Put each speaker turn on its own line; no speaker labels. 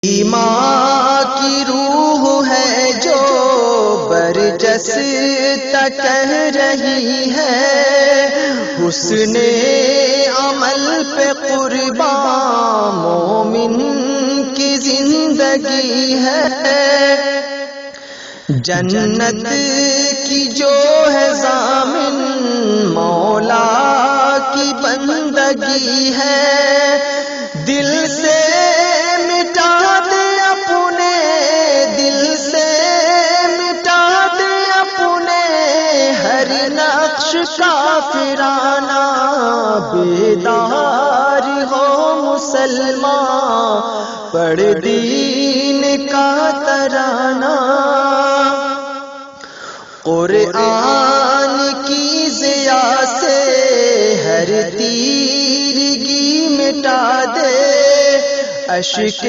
ماں کی روح ہے جو برجس تک کہہ رہی ہے، حسن عمل پہ قربان مومن کی زندگی ہے، جنت کی جو ہے ضامن مولا کی بندگی ہے، دل سے مٹا دے اپنے، دل سے مٹا دے اپنے ہر نقش کافرانہ، بیدار ہو مسلمان پڑھ دین کا ترانہ، قرآن کی ضیا سے ہر تیرگی مٹا دے اشک